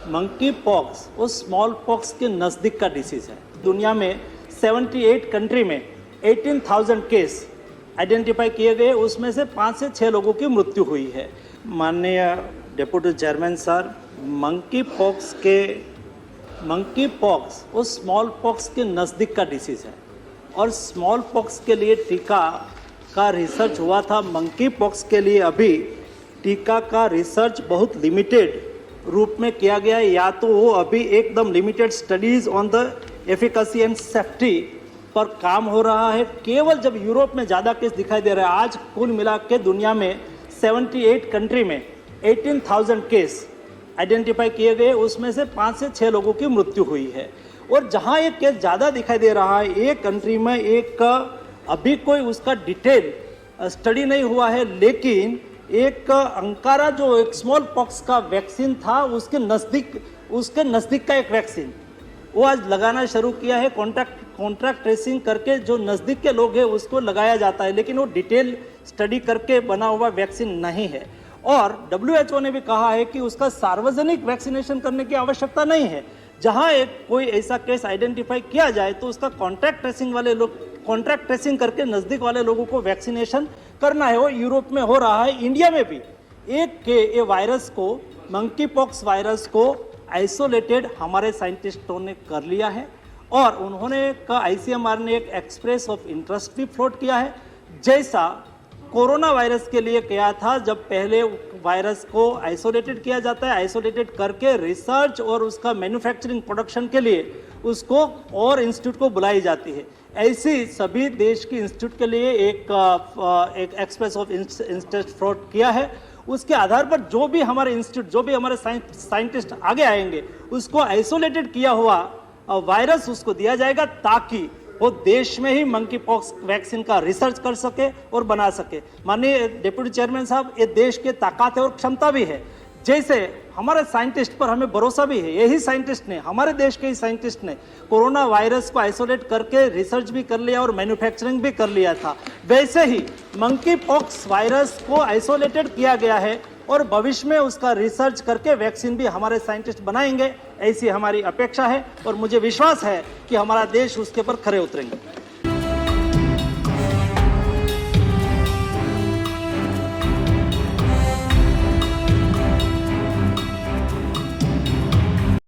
Monkey pox वो small pox के नज़दीक का डिसीज़ है। दुनिया में 78 कंट्री में 18,000 केस आइडेंटिफाई किए गए, उसमें से 5 से 6 लोगों की मृत्यु हुई है। माननीय deputy chairman sir, monkey pox वो स्मॉल पॉक्स के नज़दीक का डिसीज़ है और स्मॉल पॉक्स के लिए टीका का रिसर्च हुआ था। मंकी पॉक्स के लिए अभी टीका का रिसर्च बहुत लिमिटेड रूप में किया गया है, या तो वो अभी एकदम limited studies on the efficacy and safety पर काम हो रहा है। केवल जब यूरोप में ज़्यादा केस दिखाई दे रहा है, आज कुल मिला के दुनिया में 78 कंट्री में 18,000 केस आइडेंटिफाई किए गए, उसमें से 5 से 6 लोगों की मृत्यु हुई है। और जहाँ एक केस ज़्यादा दिखाई दे रहा है, एक कंट्री में एक अभी कोई उसका डिटेल स्टडी नहीं हुआ है, लेकिन एक अंकारा जो एक स्मॉल पॉक्स का वैक्सीन था, उसके नज़दीक का एक वैक्सीन वो आज लगाना शुरू किया है। कॉन्ट्रैक्ट ट्रेसिंग करके जो नज़दीक के लोग हैं उसको लगाया जाता है, लेकिन वो डिटेल स्टडी करके बना हुआ वैक्सीन नहीं है। और WHO ने भी कहा है कि उसका सार्वजनिक वैक्सीनेशन करने की आवश्यकता नहीं है। जहां कोई ऐसा केस आइडेंटिफाई किया जाए तो उसका कॉन्ट्रैक्ट ट्रेसिंग करके नज़दीक वाले लोगों को वैक्सीनेशन करना है। वो यूरोप में हो रहा है। इंडिया में भी ये वायरस को, मंकी पॉक्स वायरस को आइसोलेटेड हमारे साइंटिस्टों ने कर लिया है और उन्होंने ICMR ने एक एक्सप्रेस ऑफ इंटरेस्ट भी फ्लोट किया है, जैसा कोरोना वायरस के लिए किया था। जब पहले वायरस को आइसोलेटेड किया जाता है, आइसोलेटेड करके रिसर्च और उसका मैन्युफैक्चरिंग प्रोडक्शन के लिए उसको और इंस्टीट्यूट को बुलाई जाती है। ऐसी सभी देश की इंस्टीट्यूट के लिए एक एक्सप्रेस ऑफ इंटरेस्ट फ्लोट किया है। उसके आधार पर जो भी हमारे इंस्टीट्यूट, जो भी हमारे साइंटिस्ट आगे आएंगे, उसको आइसोलेटेड किया हुआ वायरस उसको दिया जाएगा, ताकि वो देश में ही मंकी पॉक्स वैक्सीन का रिसर्च कर सके और बना सके। माननीय डिप्टी चेयरमैन साहब, ये देश के ताकत है और क्षमता भी है। जैसे हमारे साइंटिस्ट पर हमें भरोसा भी है, यही साइंटिस्ट ने, हमारे देश के ही साइंटिस्ट ने कोरोना वायरस को आइसोलेट करके रिसर्च भी कर लिया और मैन्युफैक्चरिंग भी कर लिया था, वैसे ही मंकी पॉक्स वायरस को आइसोलेटेड किया गया है और भविष्य में उसका रिसर्च करके वैक्सीन भी हमारे साइंटिस्ट बनाएंगे, ऐसी हमारी अपेक्षा है और मुझे विश्वास है कि हमारा देश उसके पर खरे उतरेंगे।